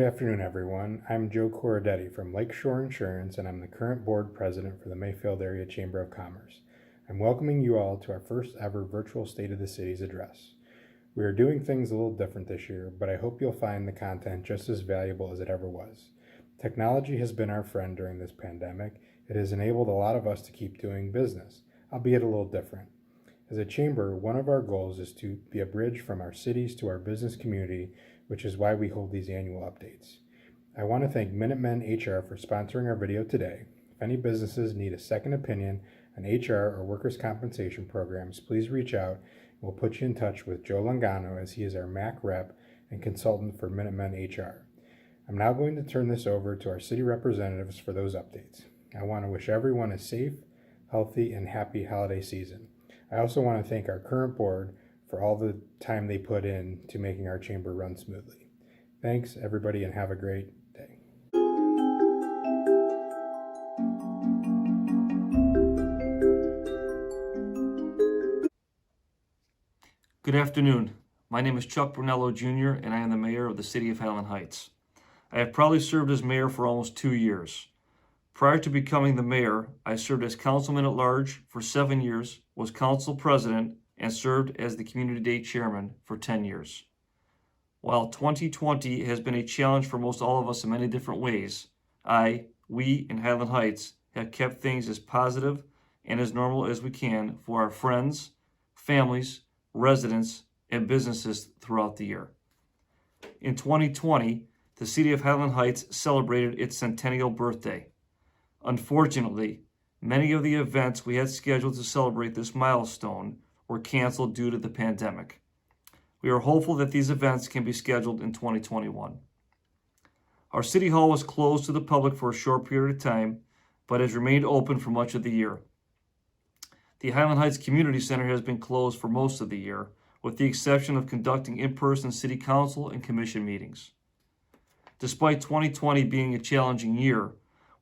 afternoon, everyone. I'm Joe Corradetti from Lakeshore Insurance, and I'm the current board president for the Mayfield Area Chamber of Commerce. I'm welcoming you all to our first ever virtual State of the Cities address. We are doing things a little different this year, but I hope you'll find the content just as valuable as it ever was. Technology has been our friend during this pandemic. It has enabled a lot of us to keep doing business, albeit a little different. As a chamber, one of our goals is to be a bridge from our cities to our business community, which is why we hold these annual updates. I want to thank Minutemen HR for sponsoring our video today. If any businesses need a second opinion on HR or workers' compensation programs, please reach out and we'll put you in touch with Joe Longano, as he is our MACC rep and consultant for Minutemen HR. I'm now going to turn this over to our city representatives for those updates. I want to wish everyone a safe, healthy, and happy holiday season. I also want to thank our current board for all the time they put in to making our chamber run smoothly. Thanks, everybody, and have a great day. Good afternoon. My name is Chuck Brunello Jr., and I am the mayor of the city of Highland Heights. I have proudly served as mayor for almost 2 years. Prior to becoming the mayor, I served as councilman at large for 7 years, was council president, and served as the Community Day chairman for 10 years. While 2020 has been a challenge for most all of us in many different ways, we in Highland Heights have kept things as positive and as normal as we can for our friends, families, residents, and businesses throughout the year. In 2020, the city of Highland Heights celebrated its centennial birthday. Unfortunately, many of the events we had scheduled to celebrate this milestone were canceled due to the pandemic. We are hopeful that these events can be scheduled in 2021. Our city hall was closed to the public for a short period of time, but has remained open for much of the year. The Highland Heights Community Center has been closed for most of the year, with the exception of conducting in-person city council and commission meetings. Despite 2020 being a challenging year,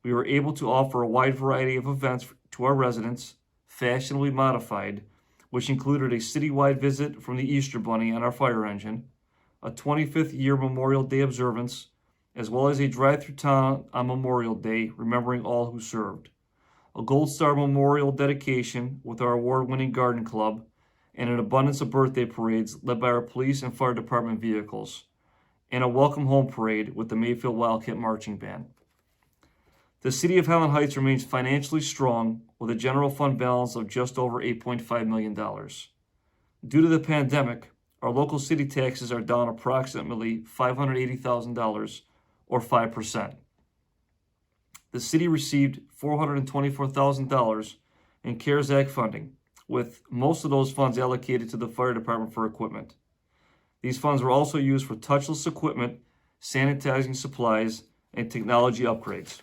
we were able to offer a wide variety of events to our residents, fashionably modified, which included a citywide visit from the Easter Bunny on our fire engine, a 25th year Memorial Day observance, as well as a drive-through town on Memorial Day, remembering all who served, a Gold Star Memorial dedication with our award-winning garden club, and an abundance of birthday parades led by our police and fire department vehicles, and a welcome home parade with the Mayfield Wildcat Marching Band. The city of Highland Heights remains financially strong with a general fund balance of just over $8.5 million. Due to the pandemic, our local city taxes are down approximately $580,000 or 5%. The city received $424,000 in CARES Act funding, with most of those funds allocated to the fire department for equipment. These funds were also used for touchless equipment, sanitizing supplies, and technology upgrades.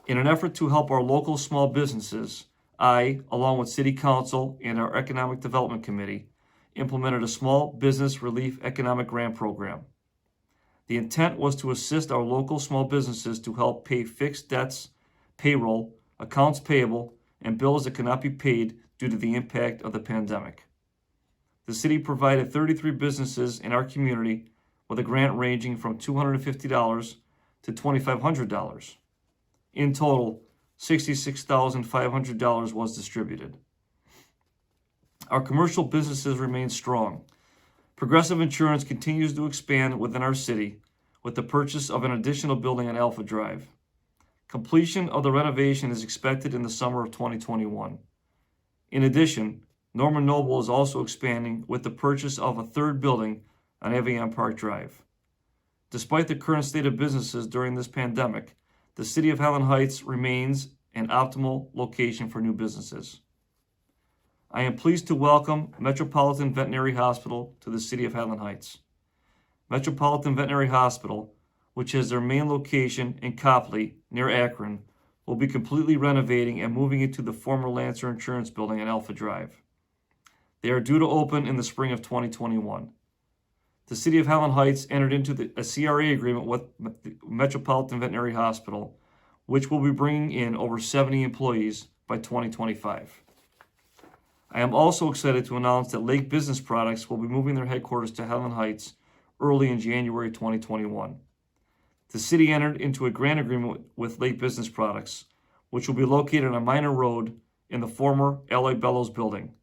In an effort to help our local small businesses, I, along with City Council and our Economic Development Committee, implemented a Small Business Relief Economic Grant Program. The intent was to assist our local small businesses to help pay fixed debts, payroll, accounts payable, and bills that cannot be paid due to the impact of the pandemic. The city provided 33 businesses in our community with a grant ranging from $250 to $2,500. In total, $66,500 was distributed. Our commercial businesses remain strong. Progressive Insurance continues to expand within our city with the purchase of an additional building on Alpha Drive. Completion of the renovation is expected in the summer of 2021. In addition, Norman Noble is also expanding with the purchase of a third building on Avion Park Drive. Despite the current state of businesses during this pandemic, the city of Highland Heights remains an optimal location for new businesses. I am pleased to welcome Metropolitan Veterinary Hospital to the city of Highland Heights. Metropolitan Veterinary Hospital, which has their main location in Copley, near Akron, will be completely renovating and moving into the former Lancer Insurance Building on Alpha Drive. They are due to open in the spring of 2021. The city of Highland Heights entered into a CRA agreement with Metropolitan Veterinary Hospital, which will be bringing in over 70 employees by 2025. I am also excited to announce that Lake Business Products will be moving their headquarters to Highland Heights early in January 2021. the city entered into a grant agreement with Lake Business Products, which will be located on Minor Road in the former Alloy Bellows building.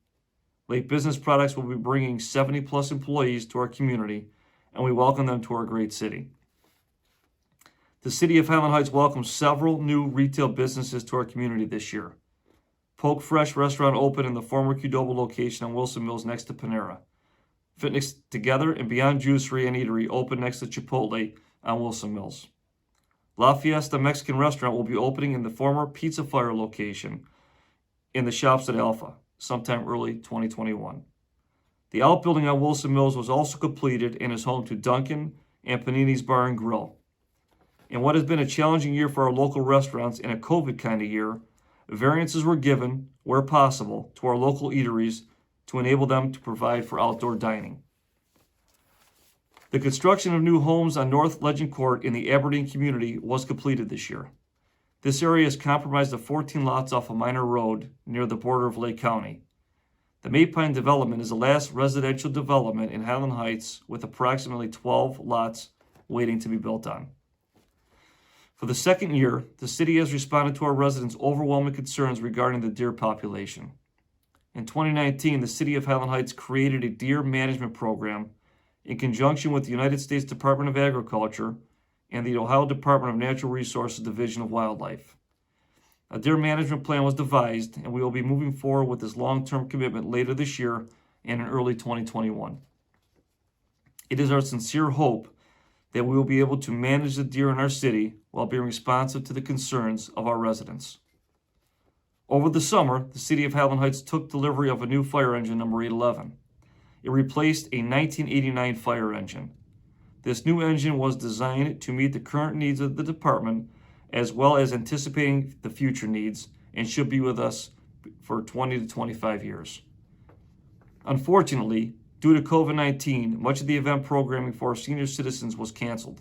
Lake Business Products will be bringing 70-plus employees to our community, and we welcome them to our great city. The city of Highland Heights welcomes several new retail businesses to our community this year. Poke Fresh restaurant opened in the former Qdoba location on Wilson Mills next to Panera. Fitness Together and Beyond Juicery and Eatery opened next to Chipotle on Wilson Mills. La Fiesta Mexican restaurant will be opening in the former Pizza Fire location in the shops at Alpha sometime early 2021. The outbuilding on Wilson Mills was also completed and is home to Dunkin' and Panini's Bar and Grill. In what has been a challenging year for our local restaurants in a COVID kind of year, variances were given, where possible, to our local eateries to enable them to provide for outdoor dining. The construction of new homes on North Legend Court in the Aberdeen community was completed this year. This area is comprised of 14 lots off of Minor Road near the border of Lake County. The Mapline Development is the last residential development in Highland Heights with approximately 12 lots waiting to be built on. For the second year, the city has responded to our residents' overwhelming concerns regarding the deer population. In 2019, the city of Highland Heights created a deer management program in conjunction with the United States Department of Agriculture and the Ohio Department of Natural Resources Division of Wildlife. A deer management plan was devised, and we will be moving forward with this long-term commitment later this year and in early 2021. It is our sincere hope that we will be able to manage the deer in our city while being responsive to the concerns of our residents. Over the summer, the city of Highland Heights took delivery of a new fire engine, number 811. It replaced a 1989 fire engine. This new engine was designed to meet the current needs of the department as well as anticipating the future needs and should be with us for 20 to 25 years. Unfortunately, due to COVID-19, much of the event programming for our senior citizens was canceled.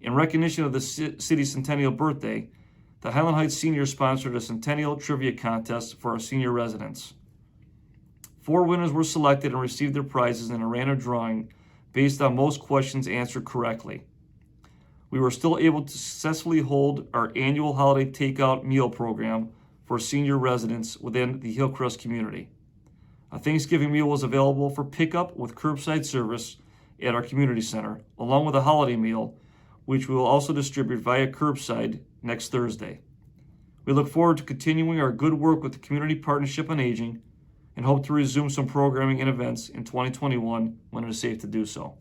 In recognition of the city's Centennial birthday, the Highland Heights Seniors sponsored a Centennial trivia contest for our senior residents. 4 winners were selected and received their prizes in a random drawing based on most questions answered correctly. We were still able to successfully hold our annual holiday takeout meal program for senior residents within the Hillcrest community. A Thanksgiving meal was available for pickup with curbside service at our community center, along with a holiday meal, which we will also distribute via curbside next Thursday. We look forward to continuing our good work with the Community Partnership on Aging and hope to resume some programming and events in 2021 when it is safe to do so.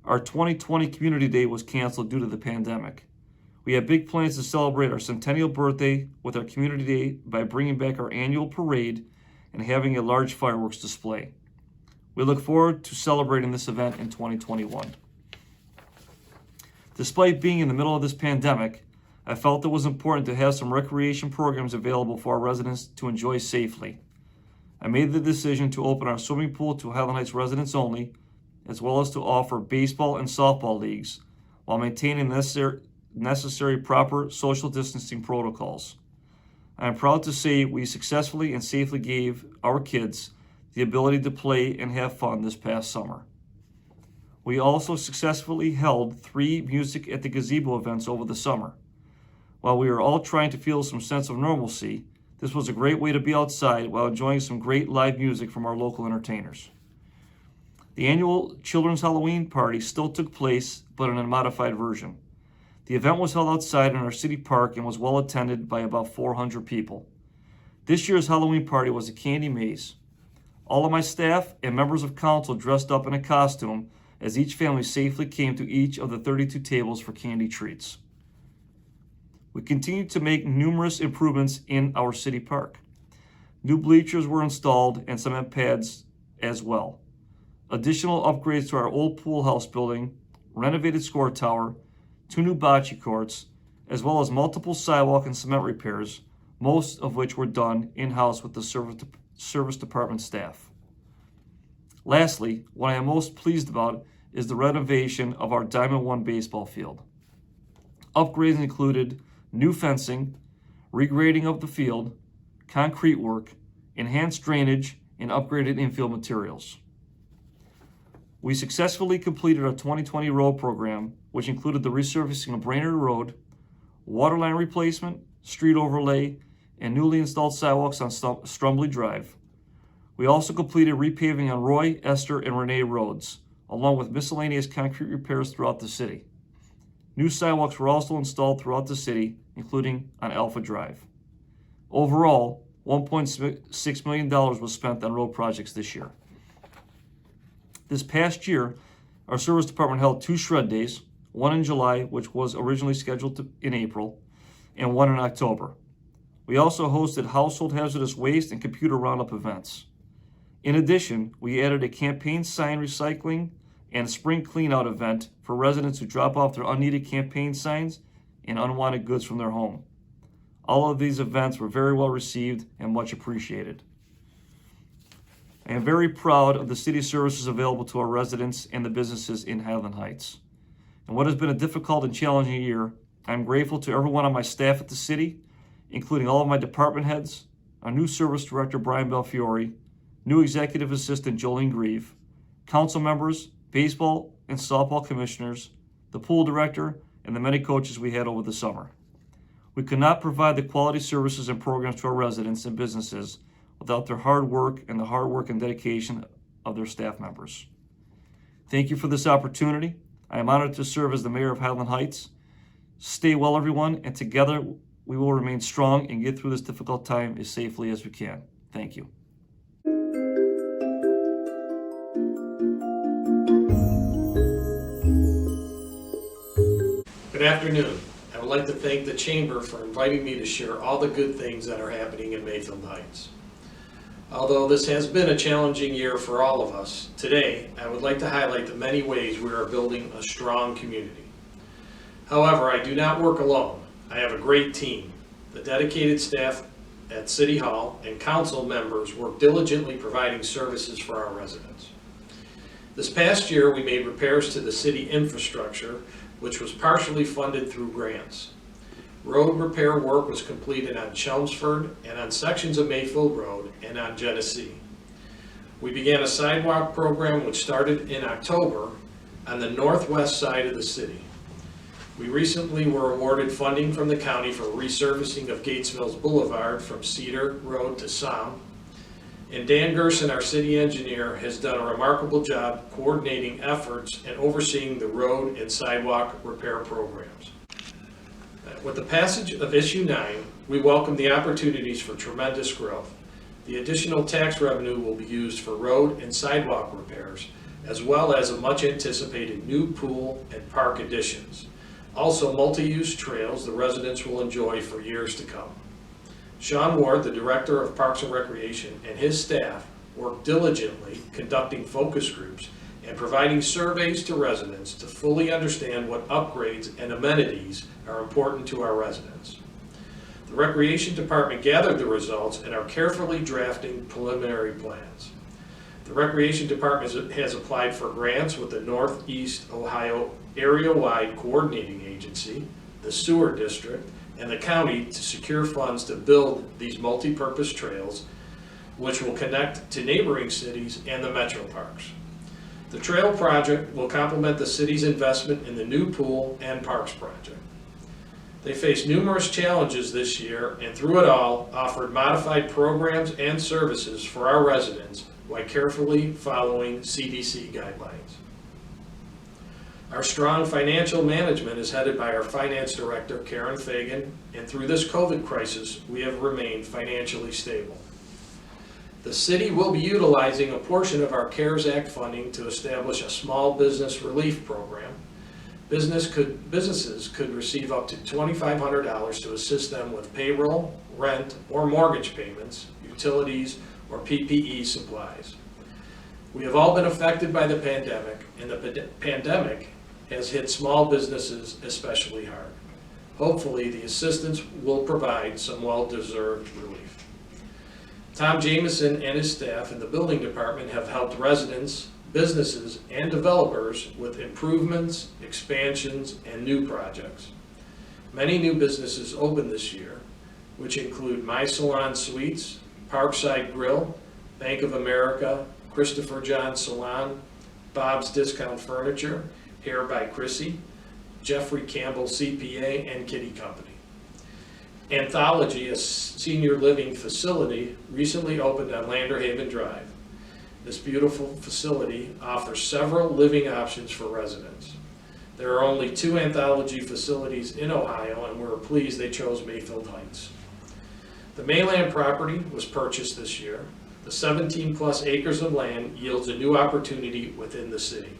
Our 2020 Community Day was canceled due to the pandemic. We have big plans to celebrate our Centennial birthday with our Community Day by bringing back our annual parade and having a large fireworks display. We look forward to celebrating this event in 2021. Despite being in the middle of this pandemic, I felt it was important to have some recreation programs available for our residents to enjoy safely. I made the decision to open our swimming pool to Highland Heights residents only, as well as to offer baseball and softball leagues while maintaining necessary proper social distancing protocols. I am proud to say we successfully and safely gave our kids the ability to play and have fun this past summer. We also successfully held 3 Music at the Gazebo events over the summer. While we are all trying to feel some sense of normalcy, this was a great way to be outside while enjoying some great live music from our local entertainers. The annual Children's Halloween party still took place, but in a modified version. The event was held outside in our city park and was well attended by about 400 people. This year's Halloween party was a candy maze. All of my staff and members of council dressed up in a costume as each family safely came to each of the 32 tables for candy treats. We continued to make numerous improvements in our city park. New bleachers were installed and cement pads as well. Additional upgrades to our old pool house building, renovated score tower, 2 new bocce courts, as well as multiple sidewalk and cement repairs, most of which were done in-house with the service department staff. Lastly, what I am most pleased about is the renovation of our Diamond 1 baseball field. Upgrades included new fencing, regrading of the field, concrete work, enhanced drainage, and upgraded infield materials. We successfully completed our 2020 road program, which included the resurfacing of Brainerd Road, water line replacement, street overlay, and newly installed sidewalks on Strumbly Drive. We also completed repaving on Roy, Esther, and Renee roads, along with miscellaneous concrete repairs throughout the city. New sidewalks were also installed throughout the city, including on Alpha Drive. Overall, $1.6 million was spent on road projects this year. This past year, our service department held 2 shred days, one in July, which was originally scheduled in April, and one in October. We also hosted household hazardous waste and computer roundup events. In addition, we added a campaign sign recycling and spring cleanout event for residents who drop off their unneeded campaign signs and unwanted goods from their home. All of these events were very well received and much appreciated. I am very proud of the city services available to our residents and the businesses in Highland Heights. In what has been a difficult and challenging year, I am grateful to everyone on my staff at the city, including all of my department heads, our new service director, Brian Belfiore, new executive assistant, Jolene Grieve, council members, baseball and softball commissioners, the pool director, and the many coaches we had over the summer. We could not provide the quality services and programs to our residents and businesses without their hard work and the hard work and dedication of their staff members. Thank you for this opportunity. I am honored to serve as the mayor of Highland Heights. Stay well, everyone, and together we will remain strong and get through this difficult time as safely as we can. Thank you. Good afternoon. I would like to thank the Chamber for inviting me to share all the good things that are happening in Mayfield Heights. Although this has been a challenging year for all of us, today I would like to highlight the many ways we are building a strong community. However, I do not work alone. I have a great team. The dedicated staff at City Hall and council members work diligently providing services for our residents. This past year, we made repairs to the city infrastructure, which was partially funded through grants. Road repair work was completed on Chelmsford and on sections of Mayfield Road and on Genesee. We began a sidewalk program which started in October on the northwest side of the city. We recently were awarded funding from the county for resurfacing of Gates Mills Boulevard from Cedar Road to Sound. And Dan Gerson, our city engineer, has done a remarkable job coordinating efforts and overseeing the road and sidewalk repair programs. With the passage of Issue 9, we welcome the opportunities for tremendous growth. The additional tax revenue will be used for road and sidewalk repairs, as well as a much anticipated new pool and park additions. Also, multi-use trails the residents will enjoy for years to come. Sean Ward, the Director of Parks and Recreation, and his staff work diligently conducting focus groups and providing surveys to residents to fully understand what upgrades and amenities are important to our residents. The Recreation Department gathered the results and are carefully drafting preliminary plans. The Recreation Department has applied for grants with the Northeast Ohio Area-Wide Coordinating Agency, the Sewer District, and the county to secure funds to build these multi-purpose trails, which will connect to neighboring cities and the metro parks. The trail project will complement the city's investment in the new pool and parks project. They faced numerous challenges this year and through it all offered modified programs and services for our residents while carefully following CDC guidelines. Our strong financial management is headed by our finance director, Karen Fagan, and through this COVID crisis, we have remained financially stable. The city will be utilizing a portion of our CARES Act funding to establish a small business relief program. Businesses could receive up to $2,500 to assist them with payroll, rent, or mortgage payments, utilities, or PPE supplies. We have all been affected by the pandemic, and the pandemic has hit small businesses especially hard. Hopefully, the assistance will provide some well-deserved relief. Tom Jameson and his staff in the building department have helped residents, businesses, and developers with improvements, expansions, and new projects. Many new businesses opened this year, which include My Salon Suites, Parkside Grill, Bank of America, Christopher John Salon, Bob's Discount Furniture, Hair by Chrissy, Jeffrey Campbell CPA, and Kitty Company. Anthology, a senior living facility, recently opened on Lander Haven Drive. This beautiful facility offers several living options for residents. There are only 2 Anthology facilities in Ohio, and we're pleased they chose Mayfield Heights. The Mayland property was purchased this year. The 17+ acres of land yields a new opportunity within the city.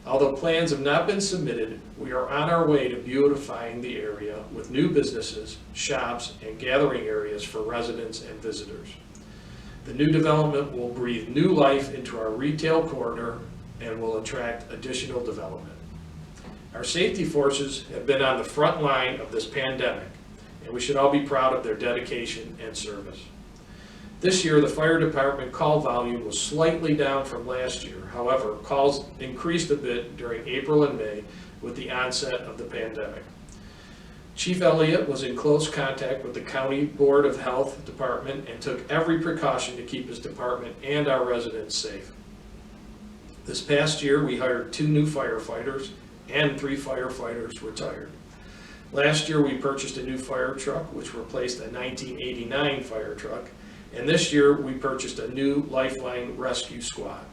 Although plans have not been submitted, we are on our way to beautifying the area with new businesses, shops, and gathering areas for residents and visitors. The new development will breathe new life into our retail corridor and will attract additional development. Our safety forces have been on the front line of this pandemic, and we should all be proud of their dedication and service. This year, the fire department call volume was slightly down from last year. However, calls increased a bit during April and May with the onset of the pandemic. Chief Elliott was in close contact with the County Board of Health Department and took every precaution to keep his department and our residents safe. This past year, we hired 2 new firefighters and 3 firefighters retired. Last year, we purchased a new fire truck, which replaced a 1989 fire truck. And this year, we purchased a new Lifeline Rescue Squad.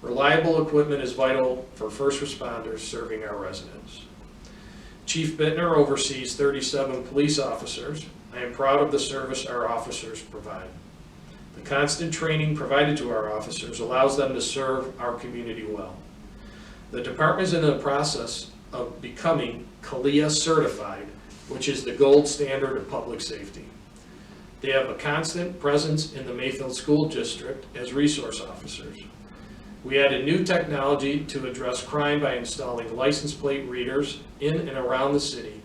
Reliable equipment is vital for first responders serving our residents. Chief Bittner oversees 37 police officers. I am proud of the service our officers provide. The constant training provided to our officers allows them to serve our community well. The department is in the process of becoming CALIA certified, which is the gold standard of public safety. They have a constant presence in the Mayfield School District as resource officers. We added new technology to address crime by installing license plate readers in and around the city,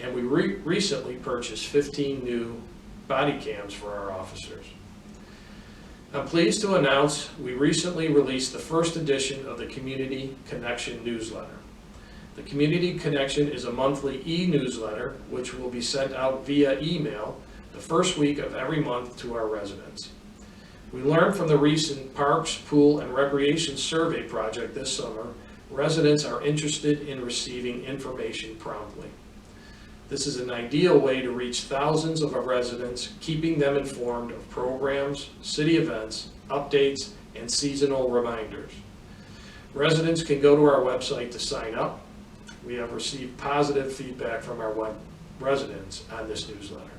and we recently purchased 15 new body cams for our officers. I'm pleased to announce we recently released the first edition of the Community Connection newsletter. The Community Connection is a monthly e-newsletter which will be sent out via email the first week of every month to our residents. We learned from the recent Parks, Pool, and Recreation Survey project this summer, residents are interested in receiving information promptly. This is an ideal way to reach thousands of our residents, keeping them informed of programs, city events, updates, and seasonal reminders. Residents can go to our website to sign up. We have received positive feedback from our residents on this newsletter.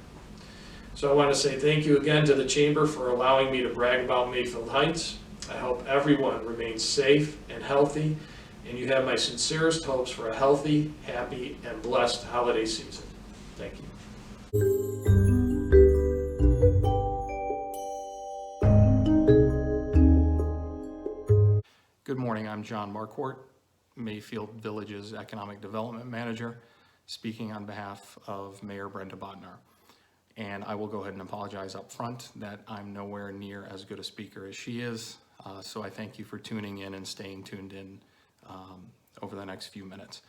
So I want to say thank you again to the Chamber for allowing me to brag about Mayfield Heights. I hope everyone remains safe and healthy, and you have my sincerest hopes for a healthy, happy, and blessed holiday season. Thank you. Good morning, I'm John Marquardt, Mayfield Village's Economic Development Manager, speaking on behalf of Mayor Brenda Bodnar. And I will go ahead and apologize up front that I'm nowhere near as good a speaker as she is. So I thank you for tuning in and staying tuned in over the next few minutes.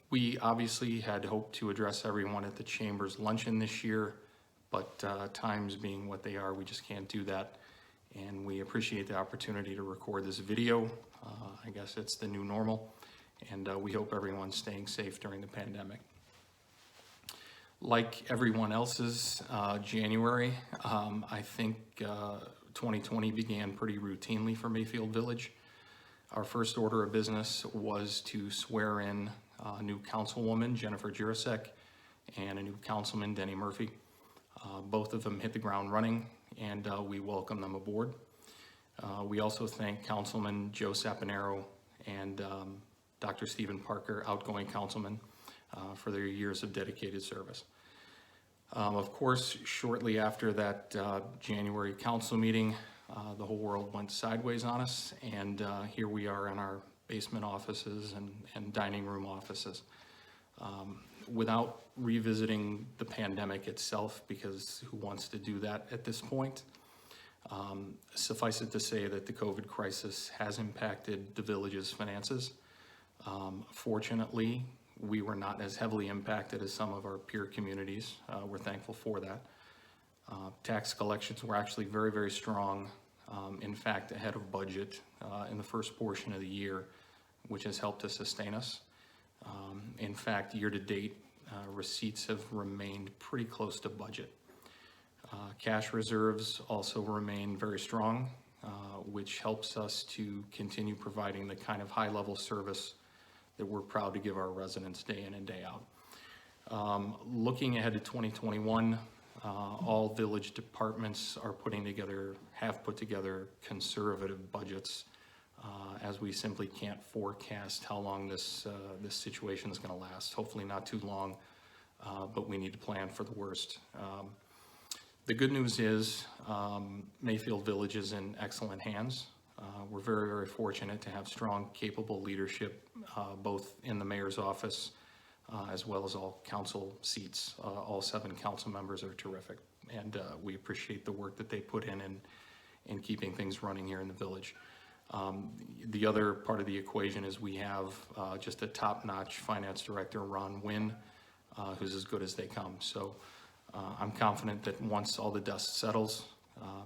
We obviously had hoped to address everyone at the Chamber's luncheon this year, but times being what they are, we just can't do that. And we appreciate the opportunity to record this video. I guess it's the new normal, and we hope everyone's staying safe during the pandemic. Like everyone else's January, I think 2020 began pretty routinely for Mayfield Village. Our first order of business was to swear in a new councilwoman, Jennifer Jurasek, and a new councilman, Denny Murphy. Both of them hit the ground running, and we welcome them aboard. We also thank Councilman Joe Saponaro and Dr. Stephen Parker, outgoing councilman, for their years of dedicated service. Of course, shortly after that January council meeting, the whole world went sideways on us, and here we are in our basement offices and dining room offices. Without revisiting the pandemic itself, because who wants to do that at this point, suffice it to say that the COVID crisis has impacted the village's finances. Fortunately, we were not as heavily impacted as some of our peer communities. We're thankful for that. Tax collections were actually very, very strong in fact ahead of budget in the first portion of the year, which has helped to sustain us. In fact, year to date, receipts have remained pretty close to budget. Cash reserves also remain very strong, which helps us to continue providing the kind of high-level service that we're proud to give our residents day in and day out. Looking ahead to 2021, all village departments have put together conservative budgets, as we simply can't forecast how long this situation is going to last. Hopefully not too long, but we need to plan for the worst. The good news is Mayfield Village is in excellent hands. We're very, very fortunate to have strong, capable leadership, both in the mayor's office as well as all council seats. All 7 council members are terrific, and we appreciate the work that they put in keeping things running here in the village. The other part of the equation is we have just a top-notch finance director, Ron Wynn, who's as good as they come. So I'm confident that once all the dust settles,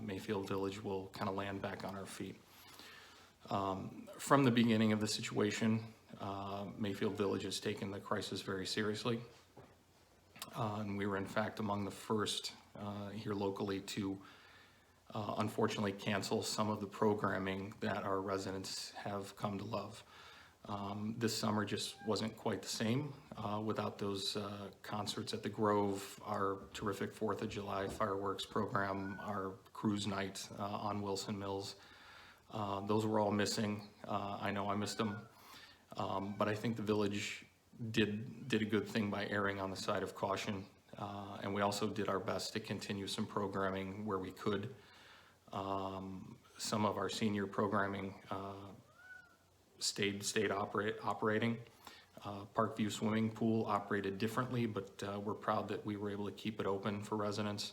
Mayfield Village will kind of land back on our feet. From the beginning of the situation, Mayfield Village has taken the crisis very seriously. And we were in fact among the first here locally to unfortunately cancel some of the programming that our residents have come to love. This summer just wasn't quite the same without those concerts at the Grove, our terrific 4th of July fireworks program, our cruise night on Wilson Mills. Those were all missing. I know I missed them, but I think the village did a good thing by erring on the side of caution, and we also did our best to continue some programming where we could. Some of our senior programming stayed operating. Parkview Swimming Pool operated differently, but we're proud that we were able to keep it open for residents.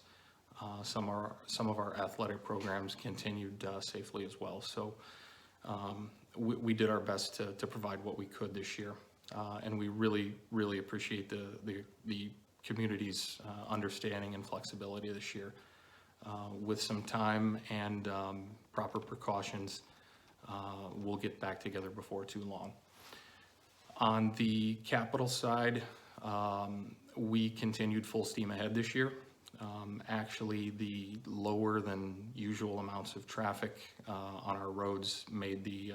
Some of our athletic programs continued safely as well. So we did our best to provide what we could this year, and we really appreciate the community's understanding and flexibility this year. With some time and proper precautions, we'll get back together before too long. On the capital side, we continued full steam ahead this year. Actually, the lower than usual amounts of traffic on our roads made the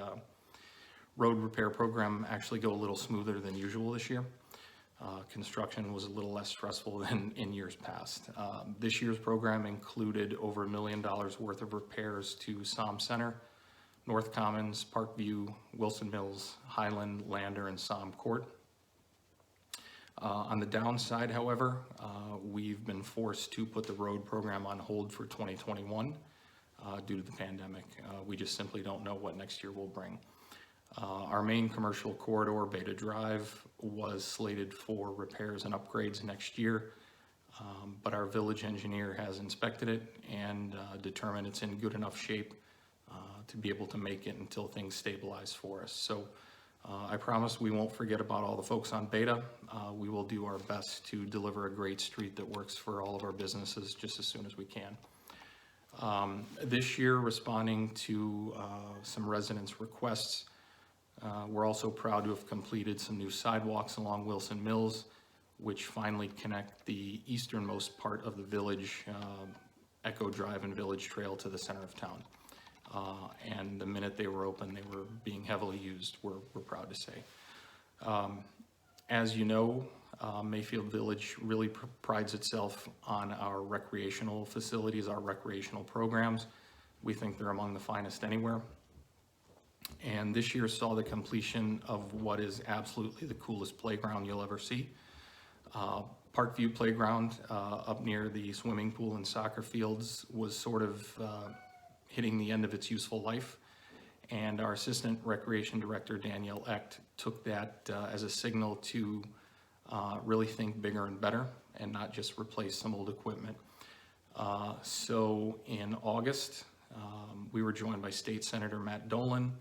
road repair program actually go a little smoother than usual this year. Construction was a little less stressful than in years past. This year's program included over $1 million worth of repairs to Somme Center, North Commons, Parkview, Wilson Mills, Highland, Lander, and Somme Court. On the downside, however, we've been forced to put the road program on hold for 2021 due to the pandemic. We just simply don't know what next year will bring. Our main commercial corridor, Beta Drive, was slated for repairs and upgrades next year, but our village engineer has inspected it and determined it's in good enough shape to be able to make it until things stabilize for us. So I promise we won't forget about all the folks on Beta. We will do our best to deliver a great street that works for all of our businesses just as soon as we can. This year, responding to some residents' requests, we're also proud to have completed some new sidewalks along Wilson Mills, which finally connect the easternmost part of the village, Echo Drive and Village Trail, to the center of town. And the minute they were open, they were being heavily used, we're proud to say. As you know, Mayfield Village really prides itself on our recreational facilities, our recreational programs. We think they're among the finest anywhere. And this year saw the completion of what is absolutely the coolest playground you'll ever see. Parkview Playground up near the swimming pool and soccer fields was sort of hitting the end of its useful life. And our Assistant Recreation Director, Danielle Echt, took that as a signal to really think bigger and better and not just replace some old equipment. So in August, we were joined by State Senator Matt Dolan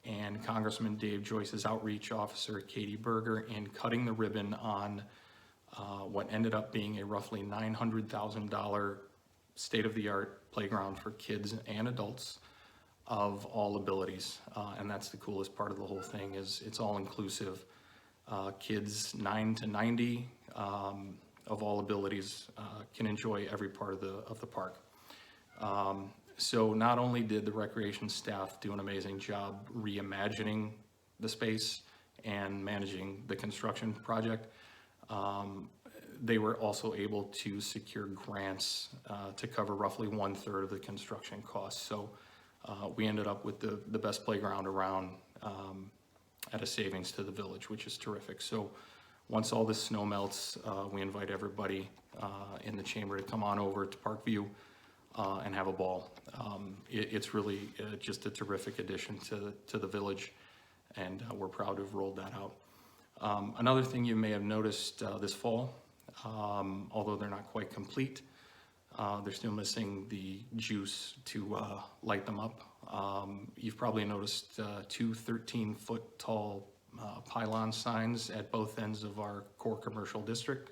and Congressman Dave Joyce's outreach officer, Katie Berger, in cutting the ribbon on what ended up being a roughly $900,000 state-of-the-art playground for kids and adults of all abilities. And that's the coolest part of the whole thing, is it's all inclusive. Kids 9 to 90 of all abilities can enjoy every part of the park. So not only did the recreation staff do an amazing job reimagining the space and managing the construction project, they were also able to secure grants to cover roughly 1/3 of the construction costs. So we ended up with the best playground around at a savings to the village, which is terrific. So once all this snow melts, we invite everybody in the chamber to come on over to Parkview and have a ball. It's really just a terrific addition to the village, and we're proud to have rolled that out. Another thing you may have noticed this fall, although they're not quite complete, they're still missing the juice to light them up. You've probably noticed two 13-foot tall pylon signs at both ends of our core commercial district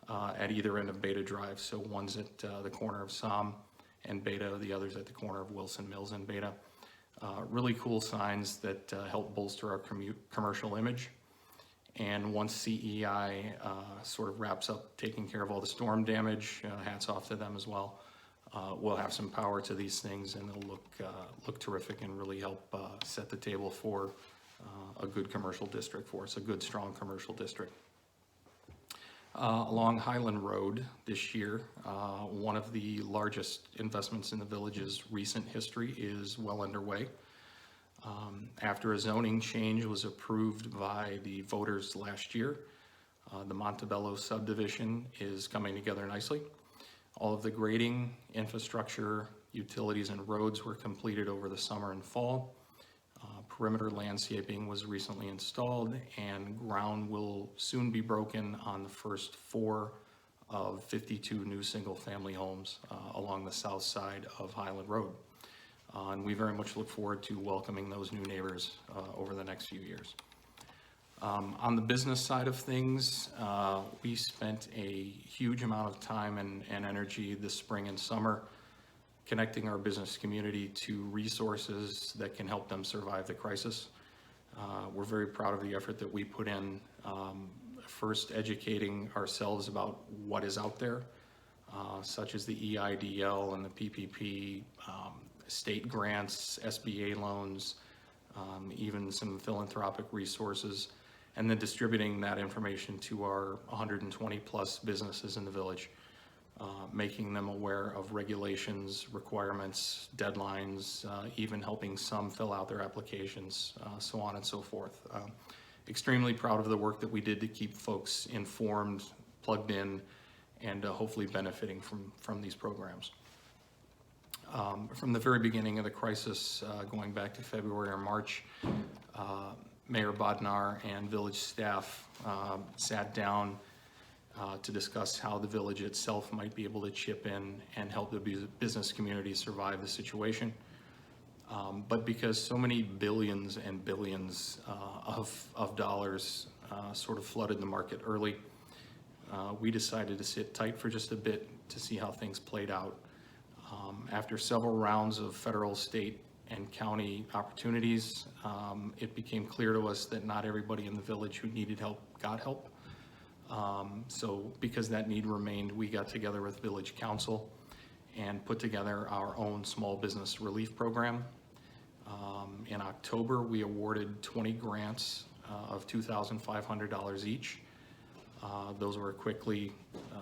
at either end of Beta Drive. So one's at the corner of Somme and Beta, the other's at the corner of Wilson Mills and Beta. Really cool signs that help bolster our commercial image. And once CEI sort of wraps up taking care of all the storm damage, hats off to them as well, we'll have some power to these things, and they'll look terrific and really help set the table for a good commercial district for us, a good, strong commercial district. Along Highland Road this year, one of the largest investments in the village's recent history is well underway. After a zoning change was approved by the voters last year, the Montebello subdivision is coming together nicely. All of the grading, infrastructure, utilities, and roads were completed over the summer and fall. Perimeter landscaping was recently installed, and ground will soon be broken on the first 4 of 52 new single-family homes along the south side of Highland Road. And we very much look forward to welcoming those new neighbors over the next few years. On the business side of things, we spent a huge amount of time and energy this spring and summer connecting our business community to resources that can help them survive the crisis. We're very proud of the effort that we put in, first educating ourselves about what is out there, such as the EIDL and the PPP, state grants, SBA loans, even some philanthropic resources, and then distributing that information to our 120 plus businesses in the village, making them aware of regulations, requirements, deadlines, even helping some fill out their applications, so on and so forth. Extremely proud of the work that we did to keep folks informed, plugged in, and hopefully benefiting from these programs. From the very beginning of the crisis, going back to February or March, Mayor Bodnar and village staff sat down to discuss how the village itself might be able to chip in and help the business community survive the situation. But because so many billions and billions of dollars sort of flooded the market early, we decided to sit tight for just a bit to see how things played out. After several rounds of federal, state, and county opportunities, it became clear to us that not everybody in the village who needed help got help. So because that need remained, we got together with Village Council and put together our own small business relief program. In October, we awarded 20 grants of $2,500 each. Those were quickly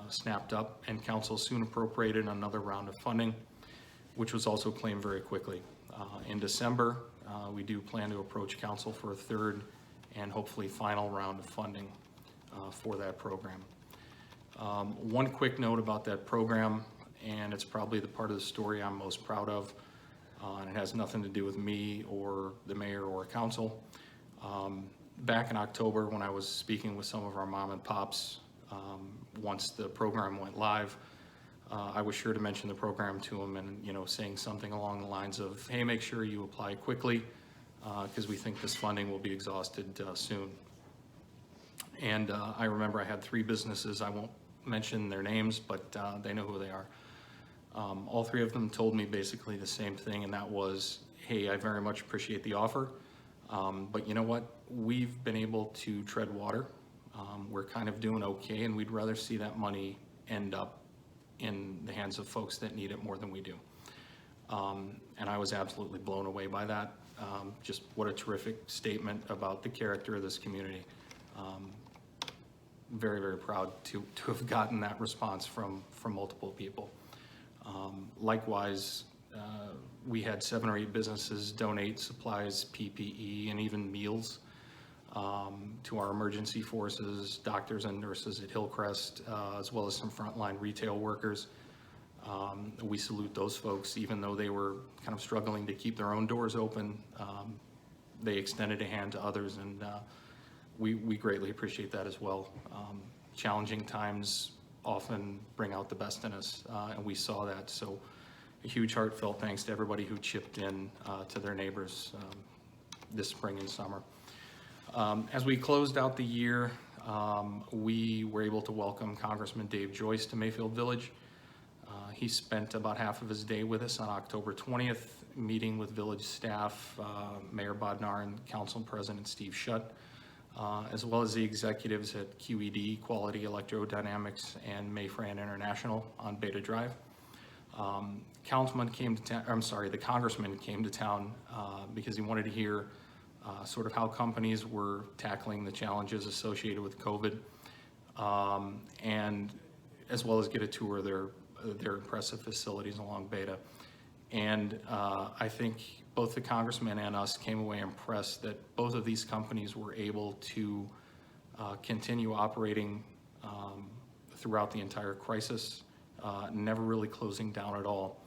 snapped up, and council soon appropriated another round of funding, which was also claimed very quickly. In December, we do plan to approach council for a third and hopefully final round of funding for that program. One quick note about that program, and it's probably the part of the story I'm most proud of, and it has nothing to do with me or the mayor or council. Back in October, when I was speaking with some of our mom and pops, once the program went live, I was sure to mention the program to them, and saying something along the lines of, hey, make sure you apply quickly because we think this funding will be exhausted soon. And I remember I had 3 businesses, I won't mention their names, but they know who they are, All three of them told me basically the same thing, and that was, hey, I very much appreciate the offer, but you know what? We've been able to tread water. We're kind of doing okay, and we'd rather see that money end up in the hands of folks that need it more than we do. And I was absolutely blown away by that. Just what a terrific statement about the character of this community. Very, very proud to have gotten that response from multiple people. Likewise, we had 7 or 8 businesses donate supplies, PPE, and even meals to our emergency forces, doctors and nurses at Hillcrest, as well as some frontline retail workers. We salute those folks, even though they were kind of struggling to keep their own doors open. They extended a hand to others, and we greatly appreciate that as well. Challenging times often bring out the best in us, and we saw that. So a huge heartfelt thanks to everybody who chipped in to their neighbors this spring and summer. As we closed out the year, we were able to welcome Congressman Dave Joyce to Mayfield Village. He spent about half of his day with us on October 20th, meeting with village staff, Mayor Bodnar and Council President Steve Schutt, as well as the executives at QED, Quality Electrodynamics, and Mayfran International on Beta Drive. The congressman came to town because he wanted to hear sort of how companies were tackling the challenges associated with COVID, and as well as get a tour of their impressive facilities along Beta. And I think both the congressman and us came away impressed that both of these companies were able to continue operating throughout the entire crisis, never really closing down at all.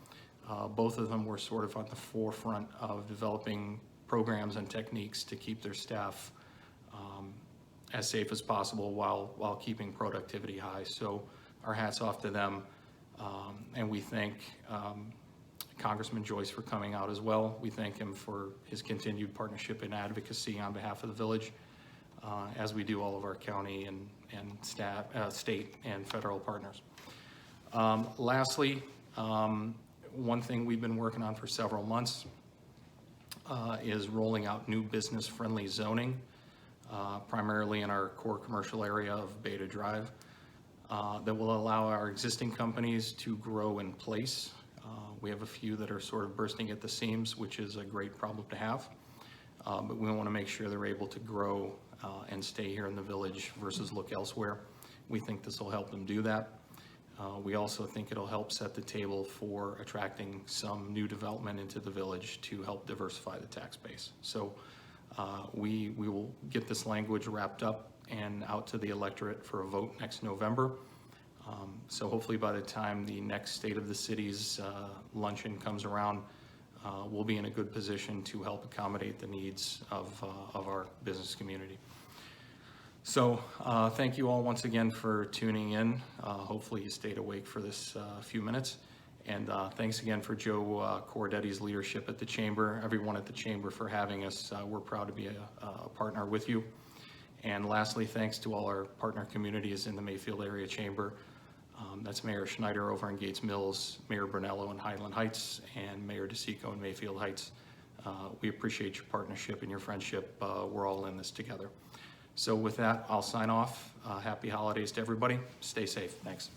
Both of them were sort of on the forefront of developing programs and techniques to keep their staff as safe as possible while keeping productivity high. So our hats off to them, and we thank Congressman Joyce for coming out as well. We thank him for his continued partnership and advocacy on behalf of the village, as we do all of our county and staff, state and federal partners. Lastly, one thing we've been working on for several months is rolling out new business-friendly zoning, primarily in our core commercial area of Beta Drive, that will allow our existing companies to grow in place. We have a few that are sort of bursting at the seams, which is a great problem to have, but we want to make sure they're able to grow and stay here in the village versus look elsewhere. We think this will help them do that. We also think it'll help set the table for attracting some new development into the village to help diversify the tax base. So we will get this language wrapped up and out to the electorate for a vote next November. So hopefully by the time the next State of the Cities luncheon comes around, we'll be in a good position to help accommodate the needs of our business community. So thank you all once again for tuning in. Hopefully you stayed awake for this few minutes. And thanks again for Joe Coradetti's leadership at the Chamber, everyone at the Chamber for having us. We're proud to be a partner with you. And lastly, thanks to all our partner communities in the Mayfield Area Chamber. That's Mayor Schneider over in Gates Mills, Mayor Brunello in Highland Heights, and Mayor DeSico in Mayfield Heights. We appreciate your partnership and your friendship. We're all in this together. So with that, I'll sign off. Happy holidays to everybody. Stay safe. Thanks.